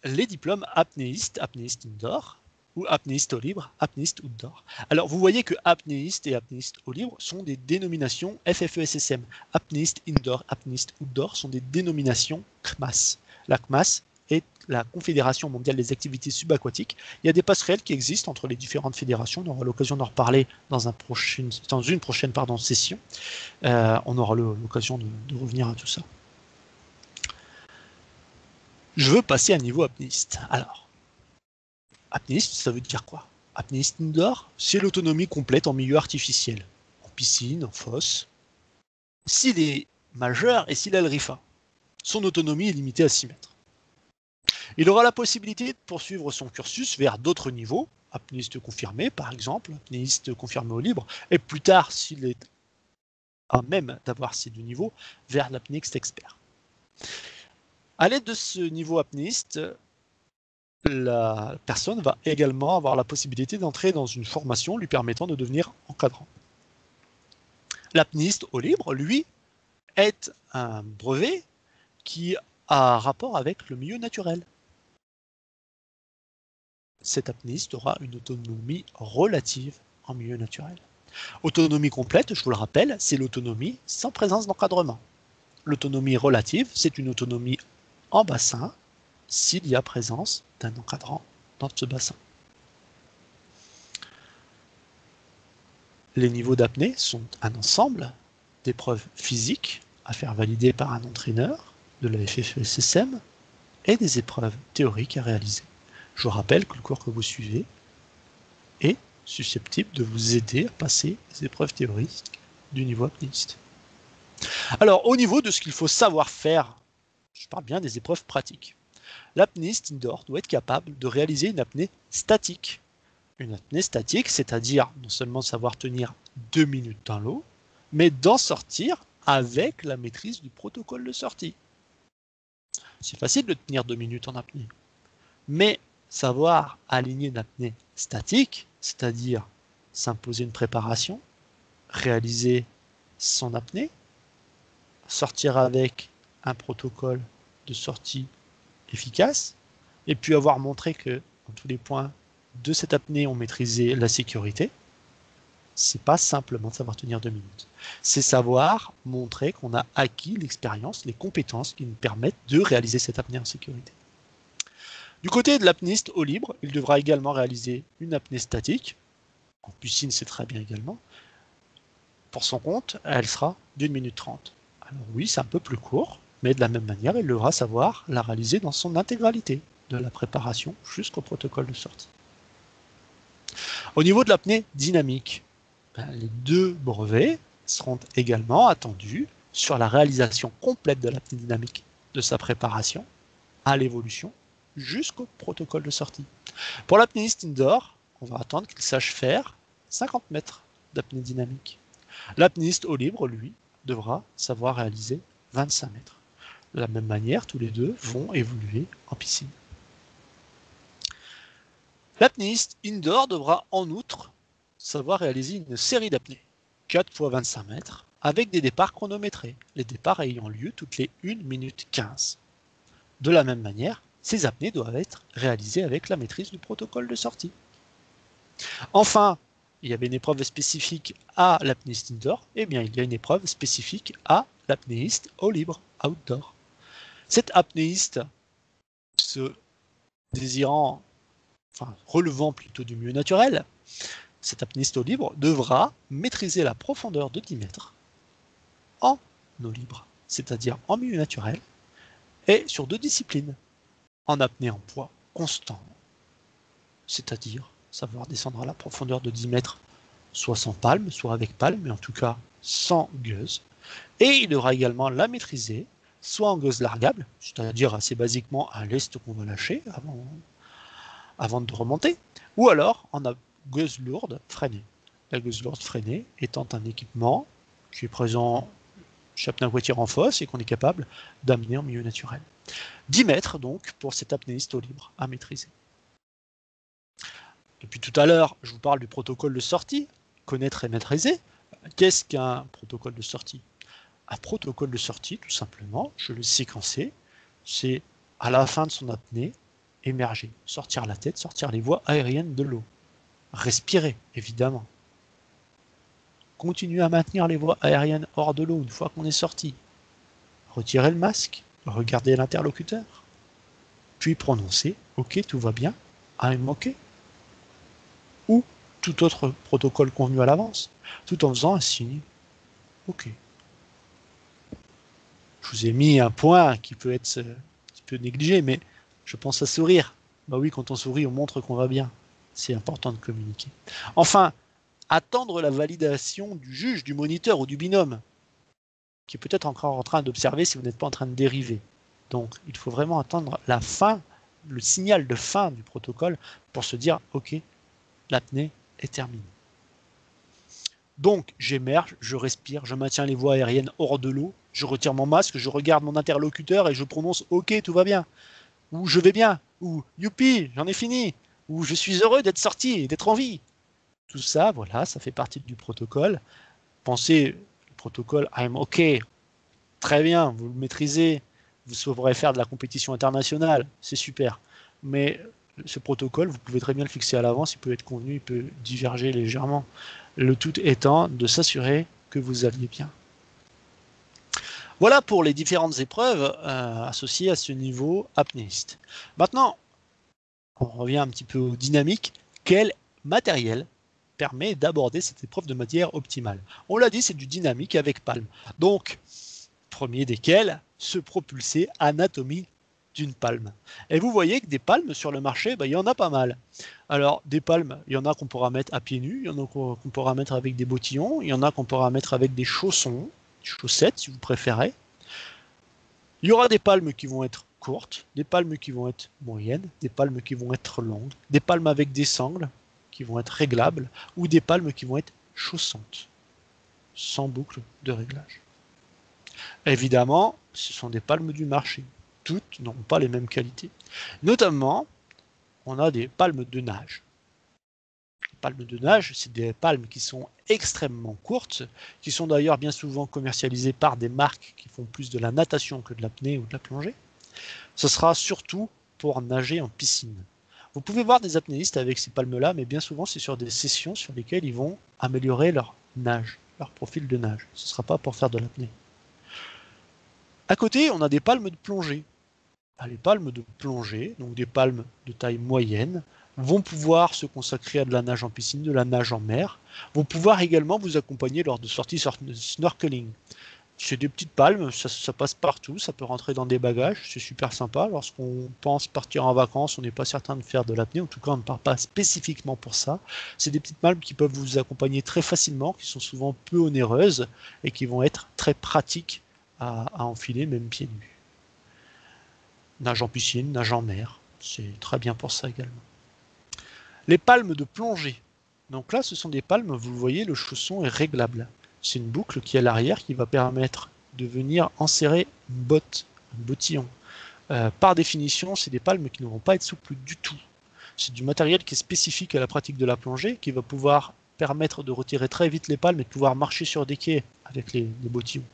les diplômes apnéiste, apnéiste indoor, ou apnéiste au libre, apnéiste outdoor. Alors vous voyez que apnéiste et apnéiste au libre sont des dénominations FFESSM. Apnéiste indoor, apnéiste outdoor sont des dénominations CMAS. La CMAS est la Confédération mondiale des activités subaquatiques. Il y a des passerelles qui existent entre les différentes fédérations. On aura l'occasion d'en reparler dans une prochaine session. On aura l'occasion de revenir à tout ça. Je veux passer à niveau apnéiste. Alors, apnéiste, ça veut dire quoi? Apnéiste indoor, c'est l'autonomie complète en milieu artificiel, en piscine, en fosse. S'il est majeur et s'il a le RIFA, son autonomie est limitée à 6 mètres. Il aura la possibilité de poursuivre son cursus vers d'autres niveaux, apnéiste confirmé par exemple, apnéiste confirmé au libre, et plus tard, s'il est à même d'avoir ces deux niveaux, vers l'apnéiste expert. À l'aide de ce niveau apnéiste, la personne va également avoir la possibilité d'entrer dans une formation lui permettant de devenir encadrant. L'apnéiste au libre, lui, est un brevet qui a rapport avec le milieu naturel. Cet apnéiste aura une autonomie relative en milieu naturel. Autonomie complète, je vous le rappelle, c'est l'autonomie sans présence d'encadrement. L'autonomie relative, c'est une autonomie en bassin s'il y a présence d'un encadrant dans ce bassin. Les niveaux d'apnée sont un ensemble d'épreuves physiques à faire valider par un entraîneur de la FFESSM, et des épreuves théoriques à réaliser. Je vous rappelle que le cours que vous suivez est susceptible de vous aider à passer les épreuves théoriques du niveau apnéiste. Alors, au niveau de ce qu'il faut savoir faire, je parle bien des épreuves pratiques. L'apnéiste indoor doit être capable de réaliser une apnée statique. Une apnée statique, c'est-à-dire non seulement savoir tenir 2 minutes dans l'eau, mais d'en sortir avec la maîtrise du protocole de sortie. C'est facile de tenir 2 minutes en apnée, mais savoir aligner une apnée statique, c'est-à-dire s'imposer une préparation, réaliser son apnée, sortir avec un protocole de sortie efficace, et puis avoir montré que dans tous les points de cette apnée on maîtrisait la sécurité, c'est pas simplement de savoir tenir 2 minutes. C'est savoir montrer qu'on a acquis l'expérience, les compétences qui nous permettent de réaliser cette apnée en sécurité. Du côté de l'apnéiste eau libre, il devra également réaliser une apnée statique. En piscine, c'est très bien également. Pour son compte, elle sera d'1 minute 30. Alors oui, c'est un peu plus court, mais de la même manière, il devra savoir la réaliser dans son intégralité, de la préparation jusqu'au protocole de sortie. Au niveau de l'apnée dynamique, les 2 brevets seront également attendus sur la réalisation complète de l'apnée dynamique, de sa préparation à l'évolution jusqu'au protocole de sortie. Pour l'apnéiste indoor, on va attendre qu'il sache faire 50 mètres d'apnée dynamique. L'apnéiste eau libre, lui, devra savoir réaliser 25 mètres. De la même manière, tous les deux vont évoluer en piscine. L'apnéiste indoor devra en outre savoir réaliser une série d'apnées, 4 x 25 mètres, avec des départs chronométrés, les départs ayant lieu toutes les 1 minute 15. De la même manière, ces apnées doivent être réalisées avec la maîtrise du protocole de sortie. Enfin, il y avait une épreuve spécifique à l'apnéiste indoor, et bien il y a une épreuve spécifique à l'apnéiste eau libre, outdoor. Cet apnéiste relevant plutôt du milieu naturel, cet apnéiste eau libre devra maîtriser la profondeur de 10 mètres en eau libre, c'est-à-dire en milieu naturel, et sur 2 disciplines, en apnée en poids constant, c'est-à-dire savoir descendre à la profondeur de 10 mètres, soit sans palme, soit avec palme, mais en tout cas sans gueuse. Et il devra également la maîtriser, soit en gueuse largable, c'est-à-dire assez basiquement à l'est qu'on va lâcher avant de remonter, ou alors en gueuse lourde freinée. La gueuse lourde freinée étant un équipement qui est présent chez apnée aquatique en fosse et qu'on est capable d'amener en milieu naturel. 10 mètres donc pour cet apnéiste eau libre à maîtriser. Depuis tout à l'heure, je vous parle du protocole de sortie, connaître et maîtriser. Qu'est-ce qu'un protocole de sortie? Un protocole de sortie, tout simplement, je le séquencer, c'est à la fin de son apnée, émerger, sortir la tête, sortir les voies aériennes de l'eau. Respirer, évidemment. Continuer à maintenir les voies aériennes hors de l'eau une fois qu'on est sorti. Retirer le masque, regarder l'interlocuteur, puis prononcer « Ok, tout va bien, I'm OK » ou tout autre protocole convenu à l'avance, tout en faisant un signe « OK ». Je vous ai mis un point qui peut être un petit peu négligé, mais je pense à sourire. Bah oui, quand on sourit, on montre qu'on va bien. C'est important de communiquer. Enfin, attendre la validation du juge, du moniteur ou du binôme, qui est peut-être encore en train d'observer si vous n'êtes pas en train de dériver. Donc, il faut vraiment attendre la fin, le signal de fin du protocole pour se dire « Ok, l'apnée est terminée ». Donc, j'émerge, je respire, je maintiens les voies aériennes hors de l'eau, je retire mon masque, je regarde mon interlocuteur et je prononce « Ok, tout va bien ». Ou « Je vais bien ». Ou « Youpi, j'en ai fini ». Ou « Je suis heureux d'être sorti et d'être en vie ». Tout ça, voilà, ça fait partie du protocole. Pensez, le protocole « I'm OK ». Très bien, vous le maîtrisez, vous pourrez faire de la compétition internationale, c'est super. Mais ce protocole, vous pouvez très bien le fixer à l'avance, il peut être convenu, il peut diverger légèrement. Le tout étant de s'assurer que vous alliez bien. Voilà pour les différentes épreuves associées à ce niveau apnéiste. Maintenant, on revient un petit peu aux dynamiques. Quel matériel permet d'aborder cette épreuve de manière optimale? On l'a dit, c'est du dynamique avec palme. Donc, premier desquels, se propulser, anatomie d'une palme. Et vous voyez que des palmes sur le marché, il y en a pas mal. Alors, des palmes, il y en a qu'on pourra mettre à pieds nus, il y en a qu'on pourra mettre avec des bottillons, il y en a qu'on pourra mettre avec des chaussons, des chaussettes si vous préférez. Il y aura des palmes qui vont être courtes, des palmes qui vont être moyennes, des palmes qui vont être longues, des palmes avec des sangles qui vont être réglables, ou des palmes qui vont être chaussantes, sans boucle de réglage. Évidemment, ce sont des palmes du marché. Toutes n'ont pas les mêmes qualités. Notamment, on a des palmes de nage. Les palmes de nage, c'est des palmes qui sont extrêmement courtes, qui sont d'ailleurs bien souvent commercialisées par des marques qui font plus de la natation que de l'apnée ou de la plongée. Ce sera surtout pour nager en piscine. Vous pouvez voir des apnéistes avec ces palmes-là, mais bien souvent c'est sur des sessions sur lesquelles ils vont améliorer leur nage, leur profil de nage. Ce ne sera pas pour faire de l'apnée. À côté, on a des palmes de plongée. Les palmes de plongée, donc des palmes de taille moyenne, vont pouvoir se consacrer à de la nage en piscine, de la nage en mer, vont pouvoir également vous accompagner lors de sorties snorkeling. C'est des petites palmes, ça passe partout, ça peut rentrer dans des bagages, c'est super sympa. Lorsqu'on pense partir en vacances, on n'est pas certain de faire de l'apnée, en tout cas on ne part pas spécifiquement pour ça. C'est des petites palmes qui peuvent vous accompagner très facilement, qui sont souvent peu onéreuses et qui vont être très pratiques à enfiler, même pieds nus. Nage en piscine, nage en mer, c'est très bien pour ça également. Les palmes de plongée. Donc là, ce sont des palmes, vous le voyez, le chausson est réglable. C'est une boucle qui est à l'arrière qui va permettre de venir enserrer une botte, un bottillon. Par définition, c'est des palmes qui ne vont pas être souples du tout. C'est du matériel qui est spécifique à la pratique de la plongée, qui va pouvoir permettre de retirer très vite les palmes et de pouvoir marcher sur des quais avec les bottillons.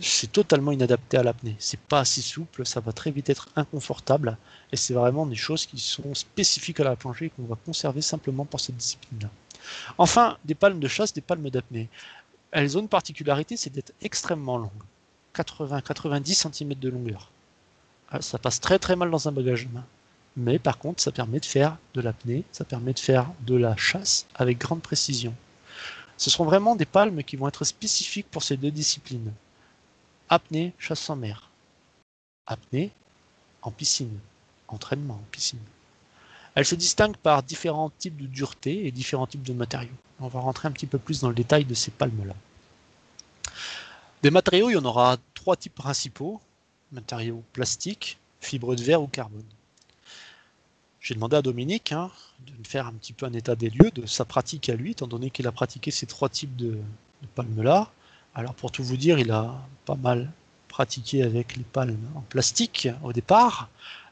C'est totalement inadapté à l'apnée. C'est pas assez souple, ça va très vite être inconfortable, et c'est vraiment des choses qui sont spécifiques à la plongée et qu'on va conserver simplement pour cette discipline-là. Enfin, des palmes de chasse, des palmes d'apnée. Elles ont une particularité, c'est d'être extrêmement longues. 80-90 cm de longueur. Ça passe très très mal dans un bagage de main. Mais par contre, ça permet de faire de l'apnée, ça permet de faire de la chasse avec grande précision. Ce seront vraiment des palmes qui vont être spécifiques pour ces deux disciplines. Apnée, chasse en mer. Apnée en piscine. Entraînement en piscine. Elles se distinguent par différents types de dureté et différents types de matériaux. On va rentrer un petit peu plus dans le détail de ces palmes-là. Des matériaux, il y en aura trois types principaux. Matériaux plastiques, fibres de verre ou carbone. J'ai demandé à Dominique de me faire un petit peu un état des lieux de sa pratique à lui, étant donné qu'il a pratiqué ces trois types de palmes-là. Alors pour tout vous dire, il a pas mal pratiqué avec les palmes en plastique au départ,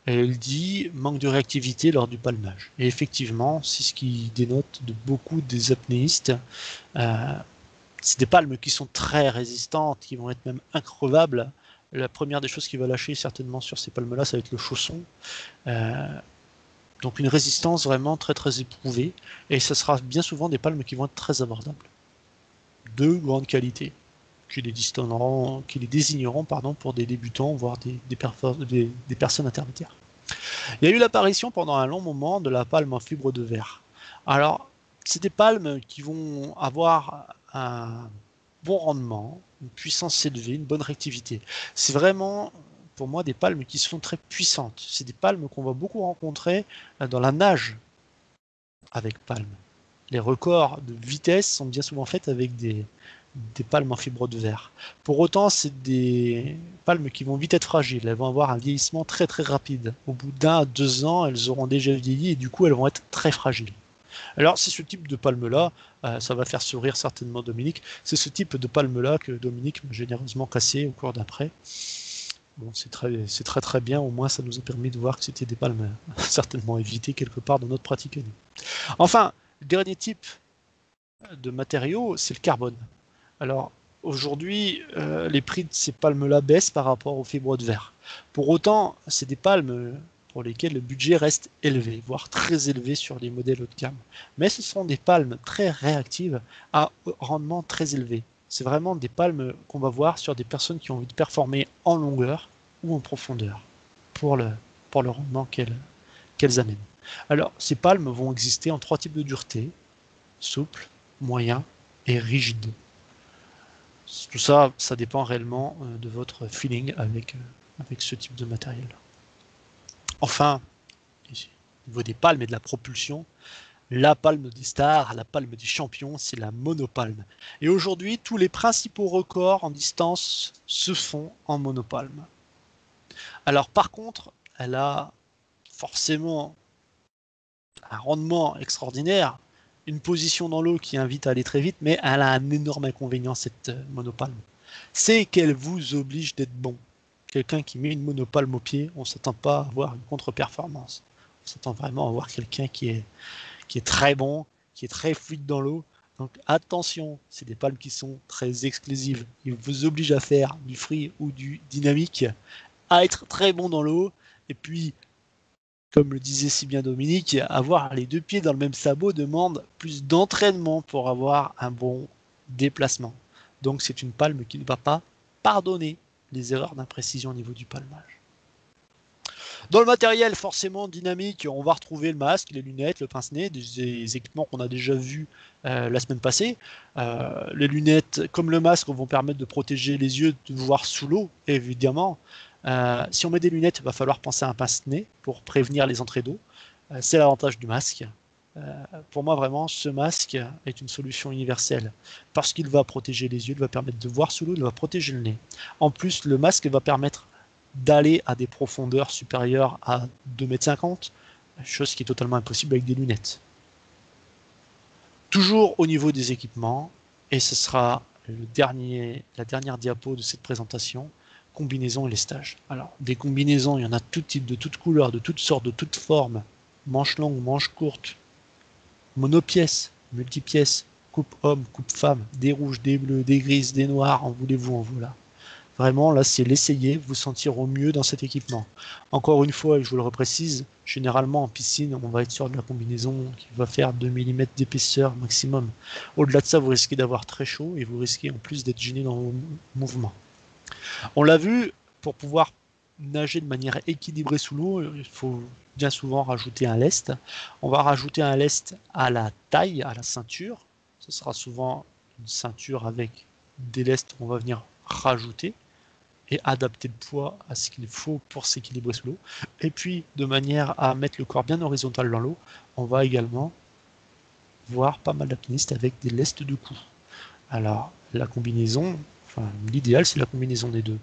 et il dit manque de réactivité lors du palmage. Et effectivement, c'est ce qui dénote de beaucoup des apnéistes. C'est des palmes qui sont très résistantes, qui vont être même increvables. La première des choses qui va lâcher certainement sur ces palmes-là, ça va être le chausson. Donc une résistance vraiment très très éprouvée, et ce sera bien souvent des palmes qui vont être très abordables. De grande qualité, qui les désigneront pour des débutants, voire des personnes intermédiaires. Il y a eu l'apparition pendant un long moment de la palme en fibre de verre. Alors, c'est des palmes qui vont avoir un bon rendement, une puissance élevée, une bonne réactivité. C'est vraiment, pour moi, des palmes qui sont très puissantes. C'est des palmes qu'on va beaucoup rencontrer dans la nage avec palme. Les records de vitesse sont bien souvent faits avec des palmes en fibre de verre. Pour autant, c'est des palmes qui vont vite être fragiles. Elles vont avoir un vieillissement très très rapide. Au bout d'1 à 2 ans, elles auront déjà vieilli et du coup, elles vont être très fragiles. Alors, c'est ce type de palme-là, ça va faire sourire certainement Dominique, c'est ce type de palme-là que Dominique m'a généreusement cassé au cours d'après. Bon, c'est très très bien, au moins ça nous a permis de voir que c'était des palmes certainement évitées quelque part dans notre pratique à nous. Enfin, le dernier type de matériaux, c'est le carbone. Alors, aujourd'hui, les prix de ces palmes-là baissent par rapport aux fibres de verre. Pour autant, c'est des palmes pour lesquelles le budget reste élevé, voire très élevé sur les modèles haut de gamme. Mais ce sont des palmes très réactives à rendement très élevé. C'est vraiment des palmes qu'on va voir sur des personnes qui ont envie de performer en longueur ou en profondeur pour le rendement qu'elles amènent. Alors, ces palmes vont exister en 3 types de dureté: souple, moyen et rigide. Tout ça, ça dépend réellement de votre feeling avec ce type de matériel. Enfin, au niveau des palmes et de la propulsion, la palme des stars, la palme des champions, c'est la monopalme. Et aujourd'hui, tous les principaux records en distance se font en monopalme. Alors par contre, elle a forcément un rendement extraordinaire, une position dans l'eau qui invite à aller très vite, mais elle a un énorme inconvénient, cette monopalme. C'est qu'elle vous oblige d'être bon. Quelqu'un qui met une monopalme au pied, on ne s'attend pas à avoir une contre-performance. On s'attend vraiment à avoir quelqu'un qui est très bon, qui est très fluide dans l'eau. Donc attention, c'est des palmes qui sont très exclusives. Ils vous obligent à faire du free ou du dynamique, à être très bon dans l'eau, et puis, comme le disait si bien Dominique, avoir les deux pieds dans le même sabot demande plus d'entraînement pour avoir un bon déplacement. Donc c'est une palme qui ne va pas pardonner les erreurs d'imprécision au niveau du palmage. Dans le matériel forcément dynamique, on va retrouver le masque, les lunettes, le pince-nez, des équipements qu'on a déjà vus la semaine passée. Les lunettes, comme le masque, vont permettre de protéger les yeux de voir sous l'eau, évidemment. Si on met des lunettes, il va falloir penser à un pince-nez pour prévenir les entrées d'eau. C'est l'avantage du masque. Pour moi, vraiment, ce masque est une solution universelle parce qu'il va protéger les yeux, il va permettre de voir sous l'eau, il va protéger le nez. En plus, le masque va permettre d'aller à des profondeurs supérieures à 2,50 m, chose qui est totalement impossible avec des lunettes. Toujours au niveau des équipements, et ce sera la dernière diapo de cette présentation, combinaisons et lestage. Alors, des combinaisons, il y en a tout type, de toutes couleurs, de toutes sortes, de toutes formes, manches longues, manches courtes, monopièces, multipièces, coupe homme, coupe femme, des rouges, des bleus, des grises, des noirs, en voulez-vous, en voilà. Vraiment, là, c'est l'essayer, vous sentir au mieux dans cet équipement. Encore une fois, et je vous le reprécise, généralement en piscine, on va être sur de la combinaison qui va faire 2 mm d'épaisseur maximum. Au-delà de ça, vous risquez d'avoir très chaud et vous risquez en plus d'être gêné dans vos mouvements. On l'a vu, pour pouvoir nager de manière équilibrée sous l'eau, il faut bien souvent rajouter un lest. On va rajouter un lest à la taille, à la ceinture. Ce sera souvent une ceinture avec des lests qu'on va venir rajouter et adapter le poids à ce qu'il faut pour s'équilibrer sous l'eau. Et puis, de manière à mettre le corps bien horizontal dans l'eau, on va également voir pas mal d'apnéistes avec des lestes de cou. Alors, la combinaison, enfin, l'idéal, c'est la combinaison des deux.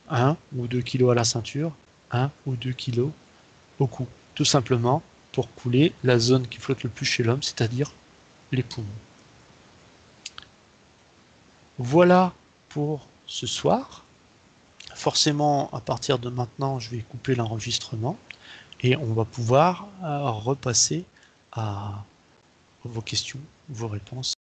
1 ou 2 kg à la ceinture, 1 ou 2 kg au cou. Tout simplement pour couler la zone qui flotte le plus chez l'homme, c'est-à-dire les poumons. Voilà pour ce soir. Forcément, à partir de maintenant, je vais couper l'enregistrement et on va pouvoir repasser à vos questions, vos réponses.